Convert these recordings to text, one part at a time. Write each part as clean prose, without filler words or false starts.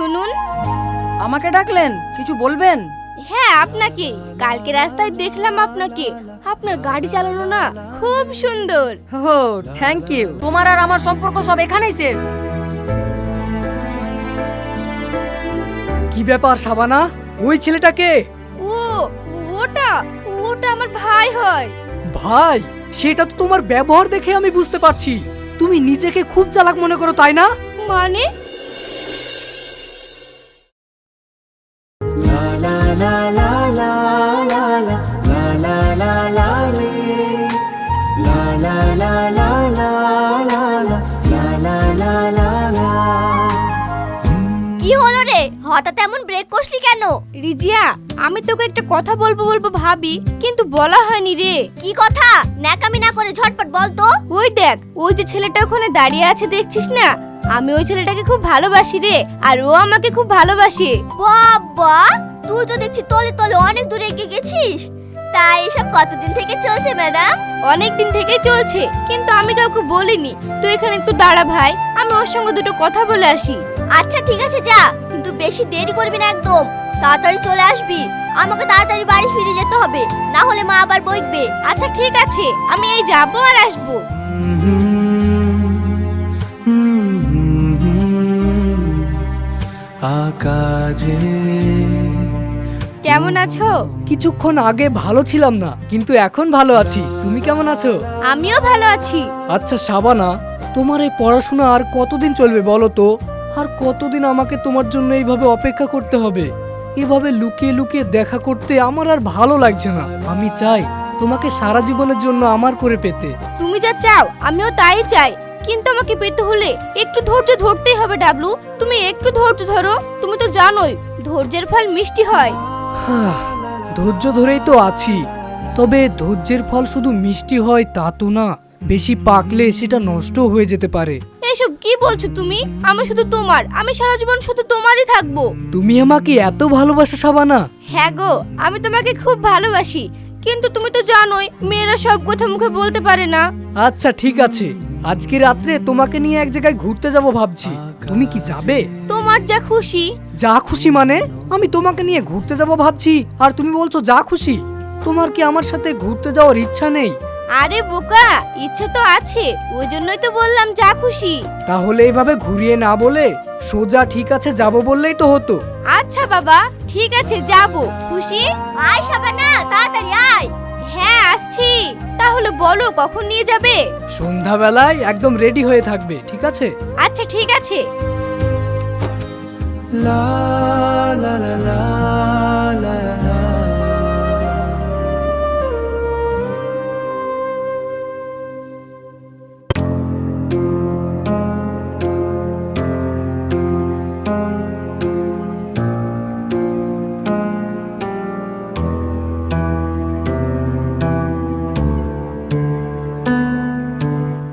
শুনুন। আমাকে ডাকলেন, কিছু বলবেন? হ্যাঁ আপনাকে, কালকে রাস্তায় দেখলাম আপনাকে, আপনার গাড়ি চালানো না খুব সুন্দর। ও থ্যাংক ইউ। তোমার আর আমার সম্পর্ক সব এখানেই শেষ। কি ব্যাপার শাবানা, ওই ছেলেটাকে? ও ওটা ওটা আমার ভাই হয়। ভাই, সেটা তো তোমার ব্যবহার দেখে আমি বুঝতে পারছি। তুমি নিজেকে খুব চালাক মনে করো, তাই না? মানে কি হলো রে, হঠাৎ এমন ব্রেক কষলি কেন? রিজিয়া, আমি তোকে একটা কথা বলবো বলবো ভাবি, কিন্তু বলা হয়নি রে। কি কথা? ন্যাকামি না করে ঝটপট বল তো। ওই দেখ, ওই যে ছেলেটা ওখানে দাঁড়িয়ে আছে দেখছিস না, আমি ওই ছেলেটাকে খুব ভালোবাসি রে, আর ও আমাকে খুব ভালোবাসে। বাবা, তুই তো দেখছি তলে তলে অনেক দূরে এগিয়ে গেছিস। তাই এসব কতদিন থেকে চলছে ম্যাডাম? অনেক দিন থেকেই চলছে, কিন্তু আমি কাউকে বলিনি। তুই এখানে একটু দাঁড়া ভাই, আমি ওর সঙ্গে দুটো কথা বলে আসি। আচ্ছা ঠিক আছে যা, কিন্তু বেশি দেরি করবি না একদম। তাড়াতাড়ি চলে আসবি, আমাকে তাড়াতাড়ি বাড়ি ফিরে যেতে হবে, না হলে মা আবার বকবে। আচ্ছা ঠিক আছে, আমি এই যাবো আর আসবো। আকাশে কেমন আছো? কিছুক্ষণ আগে ভালো ছিলাম না, কিন্তু এখন ভালো আছি। তুমি কেমন আছো? আমিও ভালো আছি। আচ্ছা শাবানা, তোমার এই পড়াশোনা আর কতদিন চলবে বলো তো? আর কতদিন আমাকে তোমার জন্য এইভাবে অপেক্ষা করতে হবে? এভাবে লুকিয়ে লুকিয়ে দেখা করতে আমার আর ভালো লাগছে না। আমি চাই তোমাকে সারা জীবনের জন্য আমার করে পেতে। তুমি যা চাও আমিও তাই চাই, কিন্তু আমাকে পেতে হলে একটু ধৈর্য ধরতেই হবে ডাবলু। তুমি একটু ধৈর্য ধরো, তুমি তো জানোই ধৈর্যের ফল মিষ্টি হয়। ধৈর্য ধরেই তো আছি, তবে ধৈর্যের ফল শুধু মিষ্টি হয় তা তো না, বেশি পাকলে সেটা নষ্ট হয়ে যেতে পারে। এসব কি বলছো তুমি? আমি শুধু তোমার, আমি সারা জীবন শুধু তোমারই থাকবো। তুমি আমাকে এত ভালোবাসো শাবানা? হ্যাঁ গো, আমি তোমাকে খুব ভালোবাসি, কিন্তু তুমি তো জানোই মেয়েরা সব কথা মুখে বলতে পারে না। আচ্ছা ঠিক আছে, আজকে রাত্রে তোমাকে নিয়ে এক জায়গায় ঘুরতে যাব ভাবছি। তুমি কি যাবে? তোমার যা খুশি। যা খুশি মানে? আমি তোমাকে নিয়ে ঘুরতে যাব ভাবছি আর তুমি বলছো যা খুশি? তোমার কি আমার সাথে ঘুরতে যাওয়ার ইচ্ছা নেই? আরে বোকা, ইচ্ছে তো আছে, ওই জন্যই তো বললাম যা খুশি। তাহলে এইভাবে ঘুরিয়ে না বলে সোজা ঠিক আছে যাব বললেই তো হতো। আচ্ছা বাবা, ঠিক আছে যাবো। খুশি? আয় শাবানা, তাড়াতাড়ি আয়। হ্যাঁ আসছি। তাহলে বলো কখন নিয়ে যাবে? সন্ধ্যাবেলায় একদম রেডি হয়ে থাকবে, ঠিক আছে? আচ্ছা ঠিক আছে। লা লা লা লা লা লা।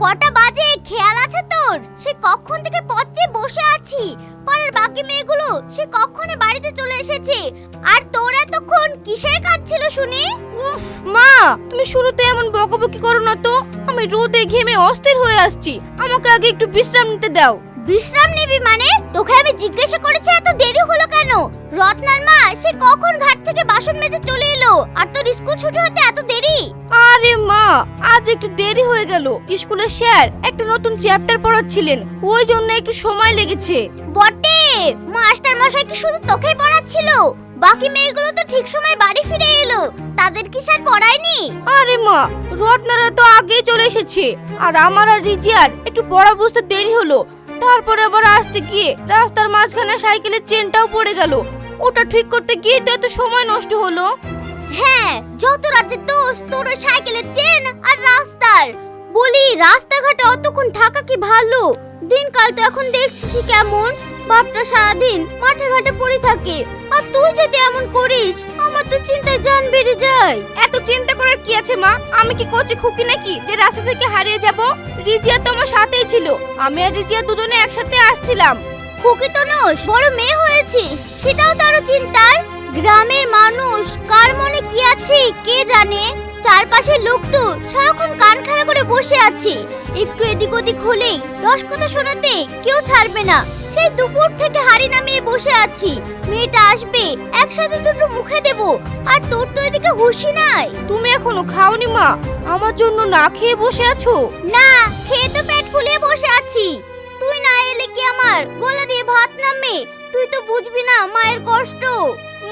কটা বাজে খেয়াল আছে তোর? সে কখন থেকে পথে বসে আছি, পাড়ার বাকি মেয়েগুলো সে কখনো বাড়িতে চলে এসেছে, আর তোর এতক্ষণ কিসের কাজ ছিল শুনি? উফ মা, তুমি শুরুতে এমন বকাবকি করো না তো। আমি রোদে ঘেমে অস্থির হয়ে আসছি, আমাকে আগে একটু বিশ্রাম নিতে দাও। বিশ্রাম নিবি মানে? তোকে আমি জিজ্ঞাসা করেছি এত দেরি হলো কেন? রত্নার মা সে কখন ঘাট থেকে বাসন মেজে চলে এলো, আর তোর স্কুল ছুটি হতে এত দেরি? আরে মা, আজ একটু দেরি হয়ে গেল। স্কুলের স্যার একটা নতুন চ্যাপ্টার পড়াচ্ছিলেন, ওই জন্য একটু সময় লেগেছে। বটে, মাস্টার মশাই কি শুধু তোকেই পড়াচ্ছিল? বাকি মেয়েগুলো তো ঠিক সময় বাড়ি ফিরে এলো, তাদের কি স্যার পড়ায়নি? আরে মা, রত্নারা তো আগেই চলে এসেছে, আর আমার আর রিজিয়ার একটু পড়া বুঝতে দেরি হলো। তারপরে আবার আসতে গিয়ে রাস্তার মাঝখানে সাইকেলের চেনটাও পড়ে গেল, ওটা ঠিক করতে গিয়ে তো এত সময় নষ্ট হলো। হ্যাঁ, যত রাজ্যের দোষ তোর ওই সাইকেলের চেন আর রাস্তার। বলি রাস্তাঘাটে অতক্ষণ থাকা কি ভালো? দিনকাল তো এখন দেখছিস কেমন, বাপটা সারাদিন মাঠে ঘাটে পড়ে থাকে, আর তুই যদি এমন করিস আমার তো চিন্তায় জান বেড়ে যায়। এত চিন্তা করার কি আছে মা? আমি কি কচি খুকি নাকি যে রাস্তা থেকে হারিয়ে যাব? রিজিয়া তো আমার সাথেই ছিল, আমি আর রিজিয়া দুজনে একসাথে আসছিলাম। খুকি তো নোস, বড় মেয়ে হয়েছিস, সেটাও তো আরো চিন্তার। গ্রামের মানুষ কার মনে কি আছে কে জানে? চারপাশে লোক তো সারাক্ষণ কান খাড়া করে বসে আছে, একটু এদিক ওদিক হলেই 10 কথা শোনাতে কেউ ছাড়বে না। সেই দুপুর থেকে হাড়ি নামিয়ে বসে আছি, মেয়েটা আসবে, একসাথে দুটো মুখে দেব, আর তোর তো এদিকে হুঁশই নাই। তুমি এখনো খাওনি মা? আমার জন্য না খেয়ে বসে আছো? না, খেয়ে তো পেট ফুলিয়ে বসে আছি। তুই না এলে কি আমার গলা দিয়ে ভাত নামে? তুই তো বুঝবি না মায়ের কষ্ট।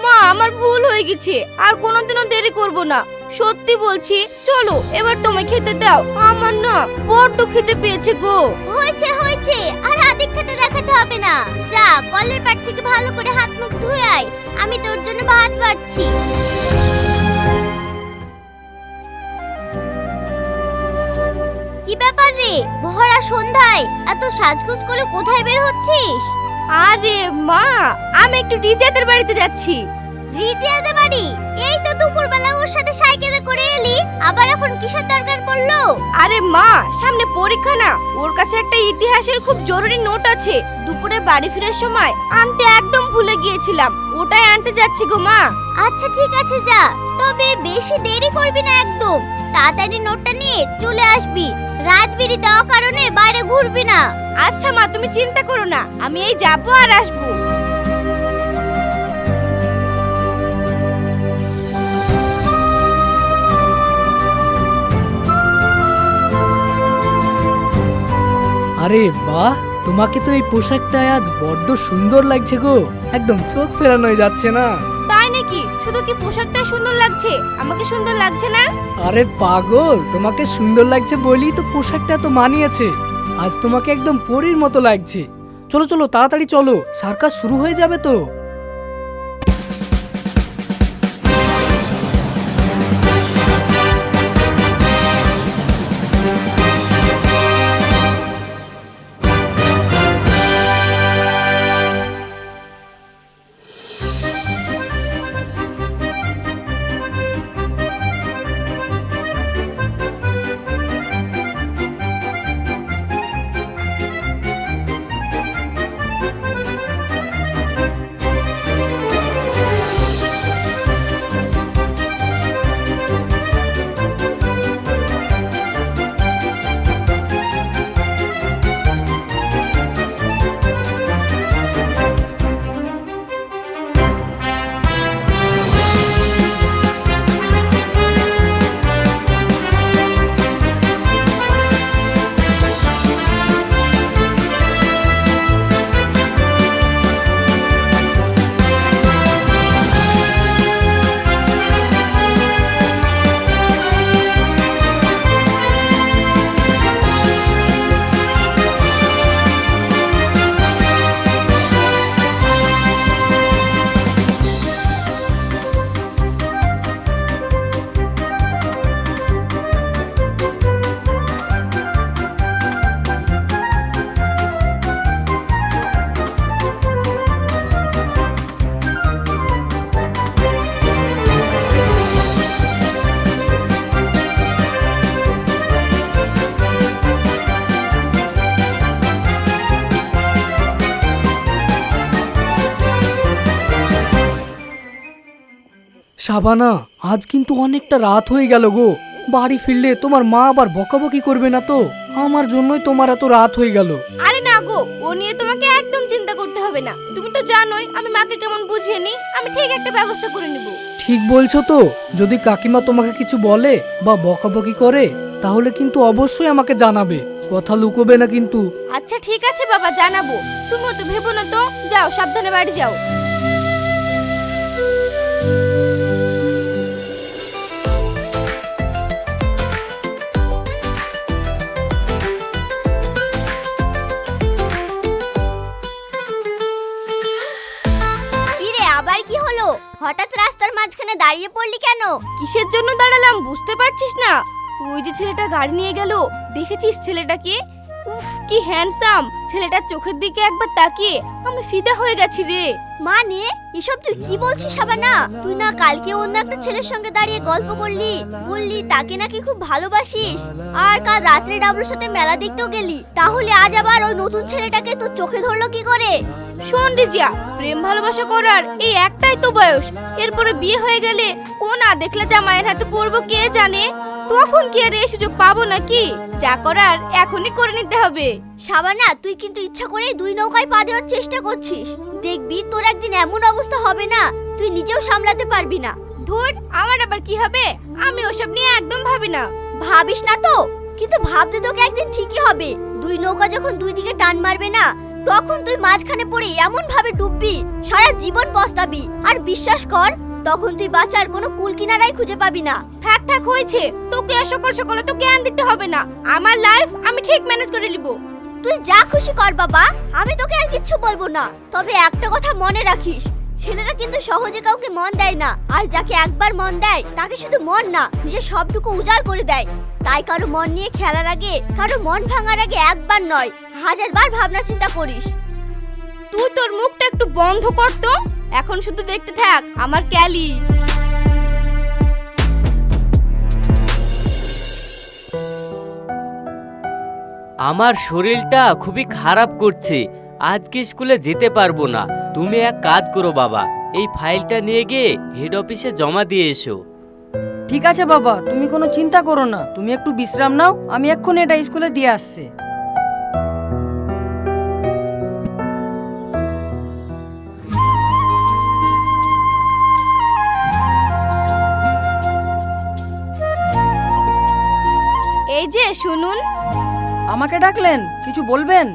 মা, আমার ভুল হয়ে গেছে, আর কোনোদিনও দেরি করব না, সত্যি বলছি। চলো এবার তোমায় খেতে দাও, আমার না বড্ড খেতে পেয়েছে গো। হয়েছে হয়েছে, আর আদিক খেতে দেখাতে হবে না। যা কলের পাট থেকে ভালো করে হাত মুখ ধুয়ে আয়, আমি তোর জন্য ভাত বাড়ছি। কি ব্যাপার রে, ভরা সন্ধ্যায় এত সাজগোজ করে কোথায় বের হচ্ছিস? আরে মা, আমি একটু রিজাতের বাড়িতে যাচ্ছি। রিজিয়াদের বাড়ি? এই তো দুপুরবেলা ওর সাথে সাইকেলে করে এলি, আবার এখন কিসের দরকার পড়লো? আরে মা, সামনে পরীক্ষা না, ওর কাছে একটা ইতিহাসের খুব জরুরি নোট আছে, দুপুরে বাড়ি ফেরার সময় আনতে একদম ভুলে গিয়েছিলাম, ওটাই আনতে যাচ্ছি গো মা। আচ্ছা ঠিক আছে যা, তবে বেশি দেরি করবি না একদম, তাড়াতাড়ি নোটটা নিয়ে চলে আসবি। রাত বিড়ি দেওয়ার কারণে বাইরে ঘুরবি না। আচ্ছা মা, তুমি চিন্তা করো না, আমি এই যাবো আর আসবো। আরে বাহ, তোমাকে তো এই পোশাকটায় আজ বড্ড সুন্দর লাগছে গো, একদম চোখ ফেরানো যাচ্ছে না। তাই নাকি? শুধু কি পোশাকটাই সুন্দর লাগছে, আমাকে সুন্দর লাগছে না? আরে পাগল, তোমাকে সুন্দর লাগছে বলেই তো পোশাকটা তো মানিয়েছে, আজ তোমাকে একদম পরীর মতো লাগছে। চলো চলো তাড়াতাড়ি চলো, সার্কাস শুরু হয়ে যাবে তো। শাবানা, আজ কিন্তু অনেকটা রাত হয়ে গেল গো, বাড়ি ফিরলে তোমার মা আবার বকাবকি করবে না তো? আমার জন্যই তোমার এত রাত হয়ে গেল। আরে না গো, ও নিয়ে তোমাকে একদম চিন্তা করতে হবে না, তুমি তো জানোই আমি মাকে কেমন বুঝিয়ে নি, আমি ঠিক একটা ব্যবস্থা করে নেব। ঠিক বলছো তো, যদি কাকিমা তোমাকে কিছু বলে বা বকাবকি করে তাহলে কিন্তু অবশ্যই আমাকে জানাবে, কথা লুকোবে না কিন্তু। আচ্ছা ঠিক আছে বাবা, জানাবো। তুমিও তো ভেবো না তো, যাও সাবধানে বাড়ি যাও। আবার কি হলো? হঠাৎ রাস্তার মাঝখানে দাঁড়িয়ে পড়লি কেন? কিসের জন্য দাঁড়ালাম বুঝতে পারছিস না? ওই যে ছেলেটা গাড়ি নিয়ে গেল, দেখেছিস ছেলেটাকে? উফ কি হ্যান্ডসাম, ছেলেটার চোখের দিকে একবার তাকিয়ে আমি ফিদা হয়ে গেছি রে। মানে এসব তুই কি বলছিস শাবানা? তুই না কালকে অন্য একটা ছেলের সঙ্গে দাঁড়িয়ে গল্প করলি, বললি তাকে নাকি খুব ভালোবাসিস, আর কাল রাত্রে ডাবলুর সাথে মেলা দেখতেও গেলি, তাহলে আজ আবার ওই নতুন ছেলেটাকে তোর চোখে ধরলো কি করে? শোন রিজিয়া, প্রেম ভালোবাসা করার এই একটাই তো বয়স, এরপরে বিয়ে হয়ে গেলে ও না দেখলে জামাইয়ের হাতে পড়বো কে জানে, তখন কি আর এই সুযোগ পাবো নাকি? যা করার এখনই করে নিতে হবে। শাবানা, তুই কিন্তু ইচ্ছা করেই দুই নৌকায় পা দেওয়ার চেষ্টা করছিস। দেখবি তোর একদিন এমন অবস্থা হবে না তুই নিজেও সামলাতে পারবি না। ধুর, আমার আবার কি হবে? আমি ওসব নিয়ে একদম ভাবি না। ভাবিস না তো, কিন্তু ভাবতে তোকে একদিন ঠিকই হবে। দুই নৌকা যখন দুই দিকে টান মারবে না, তখন তুই মাঝখানে পড়ে এমন ভাবে ডুববি, সারা জীবন পস্তাবি। আর বিশ্বাস কর, তখন তুই বাঁচার কোনো কুল কিনারাই খুঁজে পাবি না। থাক থাক হয়েছে, তোকে আর সকাল সকালে তো জ্ঞান দিতে হবে না। আমার লাইফ আমি ঠিক ম্যানেজ করে নিব। তুই যা খুশি কর বাবা, আমি তোকে আর কিচ্ছু বলবো না। তবে একটা কথা মনে রাখিস, ছেলেরা কিন্তু সহজে কাউকে মন দেয় না, আর যাকে একবার মন দেয় তাকে শুধু মন না, নিজের সবটুকু উজাড় করে দেয়। তাই কারো মন নিয়ে খেলার আগে, কারো মন ভাঙার আগে একবার নয় 1000 বার ভাবনা চিন্তা করিস। তুই তোর মুখটা একটু বন্ধ কর তো, এখন শুধু দেখতে থাক আমার ক্যালি। আমার শরীরটা খুবই খারাপ করছে, আজকে স্কুলে যেতে পারবো না। তুমি এক কাজ করো বাবা, এই ফাইলটা নিয়ে গিয়ে হেড অফিসে জমা দিয়ে এসো। ঠিক আছে বাবা, তুমি কোনো চিন্তা করো না, তুমি একটু বিশ্রাম নাও, আমি এক্ষুনি এটা স্কুলে দিয়ে আসছি। এই যে শুনুন। আমাকে ডাকলেন, কিছু বলবেন?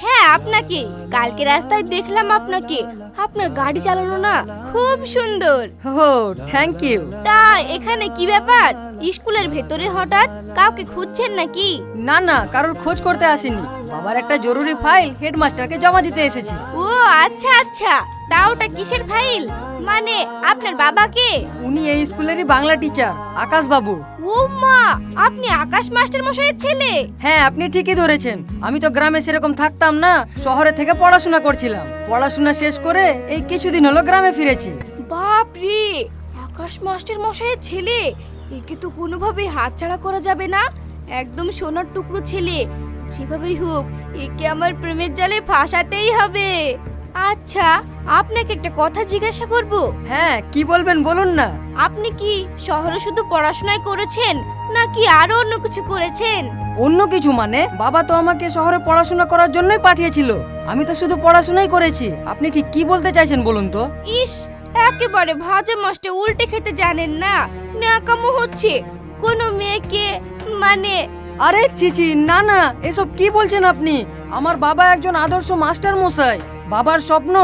হ্যাঁ আপনাকে, কালকে রাস্তায় দেখলাম আপনাকে, আপনার গাড়ি চালানো না খুব সুন্দর। হো, থ্যাংক ইউ। তা এখানে কি ব্যাপার? স্কুলের ভেতরে হঠাৎ কাউকে খুঁজছেন নাকি? না না, কারোর খোঁজ করতে আসিনি, বাবার একটা জরুরি ফাইল হেডমাস্টারকে জমা দিতে এসেছি। ও আচ্ছা আচ্ছা, তা ওটা কিসের ফাইল? মানে আপনার বাবাকে? উনি এই স্কুলেরই বাংলা টিচার, আকাশ বাবু। ও মা, আপনি আকাশ মাস্টার মশাইয়ের ছেলে? হ্যাঁ, আপনি ঠিকই ধরেছেন। আমি তো গ্রামে সেরকম থাকতাম না, শহরে থেকে পড়াশোনা করছিলাম। পড়াশোনা শেষ করে এই কিছুদিন হলো গ্রামে ফিরেছি। বাপ রে, আকাশ মাস্টার মশাইয়ের ছেলে, একে তো কোনোভাবেই হাতছাড়া করা যাবে না। একদম সোনার টুকরো ছেলে, যেভাবেই হোক একে আমার প্রেমের জালে ফাঁসাতেই হবে। আচ্ছা, আপনাকে একটা কথা জিজ্ঞাসা করব। হ্যাঁ, কি বলবেন বলুন না। আপনি কি শহরে শুধু পড়াশোনাই করেছেন নাকি আরো অন্য কিছু করেছেন? অন্য কিছু মানে? বাবা তো আমাকে শহরে পড়াশোনা করার জন্যই পাঠিয়েছিল, আমি তো শুধু পড়াশোনাই করেছি। আপনি ঠিক কি বলতে চাইছেন বলুন তো? ইস, একেবারে ভাজা মাছটা উল্টে খেতে জানেন না, ন্যাকামো হচ্ছে। কোনো মেয়েকে মানে আরে চিচি, না না, এসব কি বলছেন আপনি? আমার বাবা একজন আদর্শ মাস্টার মশাই। বাবার স্বপ্ন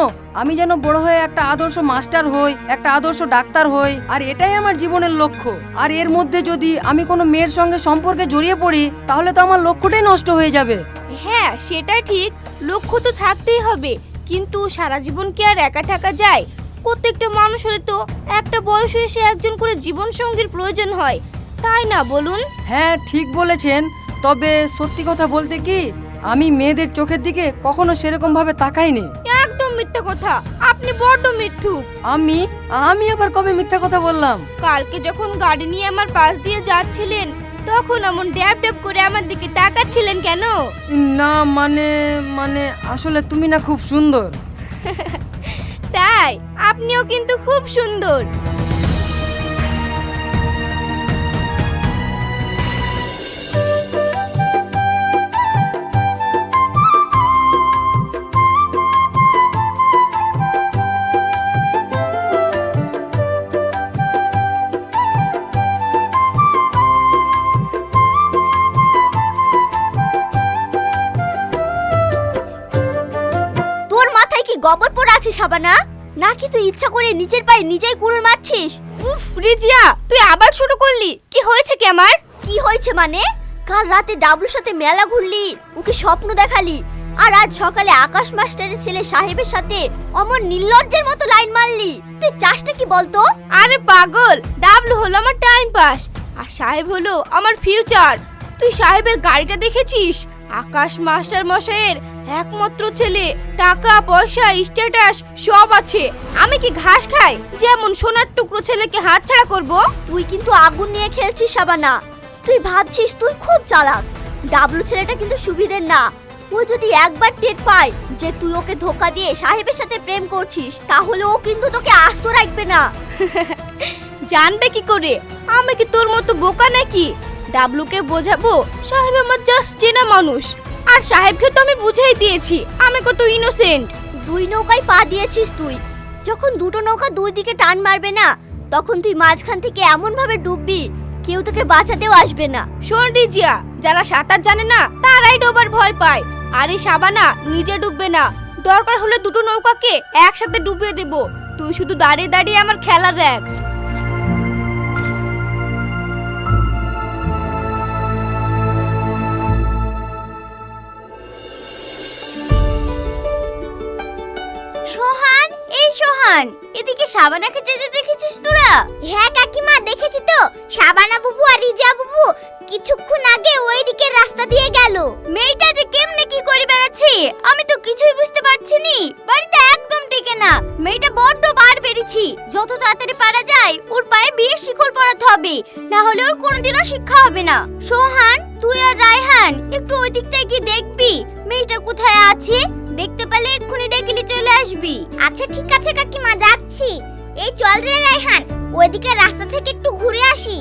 আমি যেন বড় হয়ে একটা আদর্শ মাস্টার হই, একটা আদর্শ ডাক্তার হই, আর এটাই আমার জীবনের লক্ষ্য। আর এর মধ্যে যদি আমি কোনো মেয়ের সঙ্গে সম্পর্কে জড়িয়ে পড়ি, তাহলে তো আমার লক্ষ্যটাই নষ্ট হয়ে যাবে। হ্যাঁ সেটা ঠিক, লক্ষ্য তো থাকতেই হবে, কিন্তু সারা জীবন কি আর একা থাকা যায়? প্রত্যেকটা মানুষের তো একটা বয়স এসে একজন করে জীবন সঙ্গীর প্রয়োজন হয়, তাই না বলুন? হ্যাঁ ঠিক বলেছেন, তবে সত্যি কথা বলতে কি, আমি মেয়েদের চোখের দিকে কখনো সেরকম ভাবে তাকাইনি। একদম মিথ্যা কথা, আপনি বড্ড মিথ্যুক। আমি আবার কবে মিথ্যা কথা বললাম? কালকে যখন গাড়ি নিয়ে আমার পাশ দিয়ে যাচ্ছিলেন, তখন এমন ড্যাব ড্যাব করে আমার দিকে তাকাচ্ছিলেন কেন? না মানে মানে আসলে তুমি না খুব সুন্দর। তাই? আপনিও কিন্তু খুব সুন্দর। গবর পড়ে আছে শাবানা, নাকি তুই ইচ্ছা করে নিচের পায়ে নিজেই কুড়ুল মারছিস? উফ রিজিয়া, তুই আবার শুরু করলি। কি হয়েছে কি আমার? কি হয়েছে মানে? কাল রাতে ডাবলুর সাথে মেলা ঘুরলি, ওকে স্বপ্ন দেখালি, আর আজ সকালে আকাশ মাস্টারের ছেলে সাহেবের সাথে অমন নির্লজ্জের মতো লাইন মারলি। তুই চাসটা কি বলতো? আরে পাগল, ডাবলু হলো আমার টাইম পাস, আর সাহেব হলো আমার ফিউচার। তুই সাহেবের গাড়িটা দেখেছিস? আকাশ মাস্টার মশাইয়ের একমাত্র ছেলে, টাকা পয়সা স্ট্যাটাস সব আছে। আমি কি ঘাস খাই যেমন সোনার টুকরো ছেলেকে হাতছাড়া করব? তুই কিন্তু আগুন নিয়ে খেলছিস শাবানা। তুই ভাবছিস তুই খুব চালাক। ডাবলু ছেলেটা কিন্তু সুবিধের না। ও যদি একবার টের পায় যে তুই ওকে ধোকা দিয়ে সাহেবের সাথে প্রেম করছিস, তাহলে ও কিন্তু তোকে আস্ত রাখবে না। জানবে কি করে? আমি কি তোর মতো বোকা নাকি? ডাবলুকে বোঝাবো সাহেব আমার জাস্ট চেনা মানুষ, আর সাহেবকে তো আমি বুঝাই দিয়েছি আমি কত ইনোসেন্ট। দুই নৌকায় পা দিয়েছিস তুই। যখন দুটো নৌকা দুই দিকে টান মারবে না, তখন তুই মাঝখান থেকে এমন ভাবে ডুববি কেউ তোকে বাঁচাতেও আসবে না। শোন রিজিয়া, যারা সাঁতার জানে না তারাই ডোবার ভয় পায়, আর এই শাবানা নিজে ডুববে না। দরকার হলে দুটো নৌকাকে একসাথে ডুবিয়ে দেব। তুই শুধু দাঁড়িয়ে দাঁড়িয়ে আমার খেলা দেখ। সোহান, এই সোহান, এদিকে শাবানাকে যেতে দেখেছিস তোরা? হ্যাঁ কাকিমা, দেখেছি তো। শাবানা বুবু আর রিজা বুবু কিছুক্ষণ আগে ওই দিকের রাস্তা দিয়ে গেল। মেয়েটা যে কেমনে কি করে বেড়াচ্ছে আমি তো কিছুই বুঝতে পারছি নি। বাড়িতে একদম টিকে না। মেয়েটা বড্ড বার বেরিয়েছি। যত তাড়াতাড়ি পারা যায় ওর পায়ে বিয়ের শিকল পরাতে হবে, না হলে ওর কোনোদিনও শিক্ষা হবে না। সোহান, তুই আর রায়হান একটু ওই দিকটায় গিয়ে দেখবি মেয়েটা কোথায় আছে। দেখতে পেলে এক্ষুনি ডেকেলি চলে আসবি। আচ্ছা ঠিক আছে কাকিমা, যাচ্ছি। এই চল রে রায়হান, ওইদিকে রাস্তা থেকে একটু ঘুরে আসি।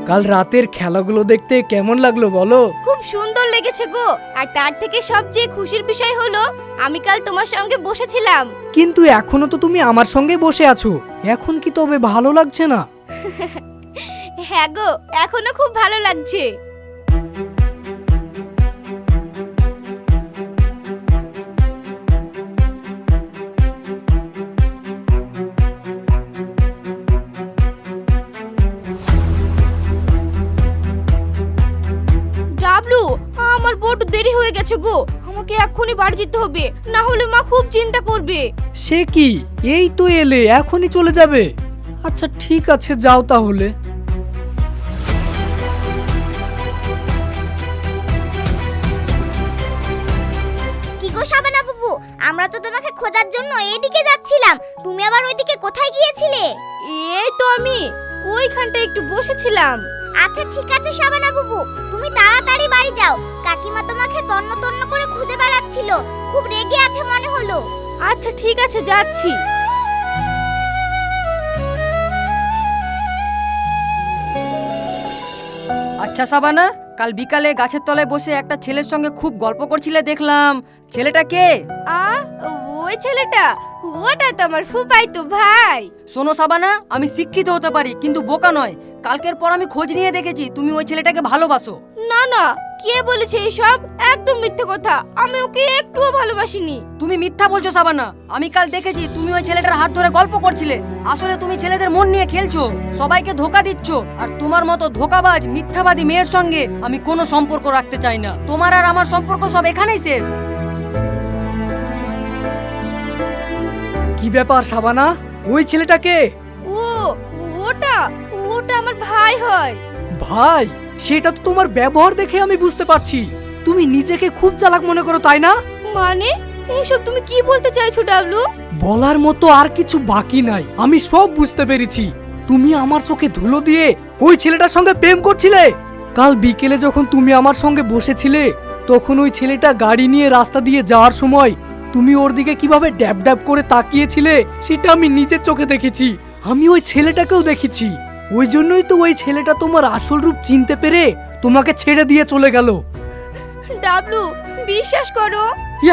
কাল রাতের খেলাগুলো দেখতে কেমন লাগলো বলো? খুব সুন্দর লেগেছে গো। আর তার থেকে সবচেয়ে খুশির বিষয় হলো আমি কাল তোমার সঙ্গে বসেছিলাম। কিন্তু এখনো তো তুমি আমার সঙ্গে বসে আছো, এখন কি তবে ভালো লাগছে না? হ্যাঁ গো, এখনো খুব ভালো লাগছে। ডাবলু, আমার বড় দেরি হয়ে গেছে গো। আমাকে এক্ষুনি বাড়ি যেতে হবে, না হলে মা খুব চিন্তা করবে। সে কি, এই তো এলে, এখনই চলে যাবে? আচ্ছা ঠিক আছে, যাও তাহলে। কি গো শাবানা বুবু, আমরা তো তোমাকে খোঁজার জন্য এইদিকে যাচ্ছিলাম, তুমি আবার ওইদিকে কোথায় গিয়েছিলে? এই তো আমি ওইখানটা একটু বসেছিলাম। আচ্ছা ঠিক আছে শাবানা বুবু, তুমি তাড়াতাড়ি বাড়ি যাও। কাকিমা তোমাকে তন্ন তন্ন করে খুঁজে বেড়াচ্ছিল, খুব রেগে আছে মনে হলো। আচ্ছা ঠিক আছে, যাচ্ছি। আচ্ছা শাবানা, কাল বিকালে গাছের তলায় বসে একটা ছেলের সঙ্গে খুব গল্প করছিলে দেখলাম, ছেলেটা কে? ওই ছেলেটা, ওটা তো আমার ফুফাইতো ভাই। শোনো শাবানা, আমি শিক্ষিত হতে পারি কিন্তু বোকা নয়। কালকের পর আমি খোঁজ নিয়ে দেখেছি তুমি ওই ছেলেটাকে ভালোবাসো। না না, কে বলেছে এইসব? একদম মিথ্যে কথা। আমি ওকে একটুও ভালোবাসিনি। তুমি মিথ্যা বলছো শাবানা। আমি কাল দেখেছি তুমি ওই ছেলেটার হাত ধরে গল্প করছিলে। আসলে তুমি ছেলেদের মন নিয়ে খেলছো, সবাইকে ধোকা দিচ্ছ। আর তোমার মতো ধোকাবাজ মিথ্যাবাদী মেয়ের সঙ্গে আমি কোনো সম্পর্ক রাখতে চাই না। তোমার আর আমার সম্পর্ক সব এখানেই শেষ। কি ব্যাপার শাবানা, ওই ছেলেটাকে? ওটা ওটা আমার ভাই হয়। ভাই? সেটা তো তোমার ব্যবহার দেখে আমি বুঝতে পারছি। তুমি নিজেকে খুব চালাক মনে করো, তাই না? মানে এইসব তুমি কি বলতে চাইছো ডাবলু? বলার মতো আর কিছু বাকি নাই, আমি সব বুঝতে পেরেছি। তুমি আমার চোখে ধুলো দিয়ে ওই ছেলেটার সঙ্গে প্রেম করছিলে। কাল বিকেলে যখন তুমি আমার সঙ্গে বসেছিলে, তখন ওই ছেলেটা গাড়ি নিয়ে রাস্তা দিয়ে যাওয়ার সময় তুমি ওর দিকে কিভাবে ড্যাব ড্যাব করে তাকিয়েছিলে সেটা আমি নিজের চোখে দেখেছি। আমি ওই ছেলেটাকেও দেখেছি। ওই জন্যই তো ওই ছেলেটা তোমার আসল রূপ চিনতে পেরে তোমাকে ছেড়ে দিয়ে চলে গেল। ডাবলু, বিশ্বাস করো।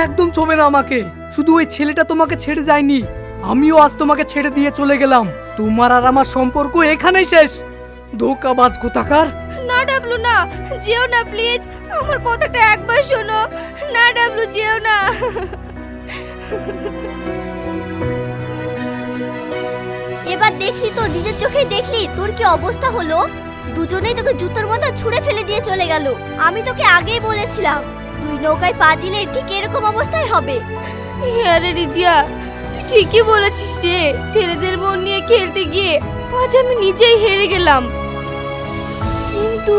একদম চবে না আমাকে। শুধু ওই ছেলেটা তোমাকে ছেড়ে যায়নি, আমিও আজ তোমাকে ছেড়ে দিয়ে চলে গেলাম। তোমার আর আমার সম্পর্ক এখানেই শেষ। ধোকাবাজ কোথাকার। না ডাবলু, না, যেও না প্লিজ। আমার কথাটা একবার শোনো না ডাবলু, যেও না। এবার দেখলি তো, নিজের চোখে দেখলি তোর কি অবস্থা হলো। দুজনেই তোকে জুতোর মতো ছুঁড়ে ফেলে দিয়ে চলে গেল। আমি তোকে আগেই বলেছিলাম দুই নৌকায় পা দিলে ঠিক এরকম অবস্থাই হবে। আরে রিজিয়া, তুই ঠিকই বলেছিস রে। ছেলেদের মন নিয়ে খেলতে গিয়ে আজ আমি নিজেই হেরে গেলাম। কিন্তু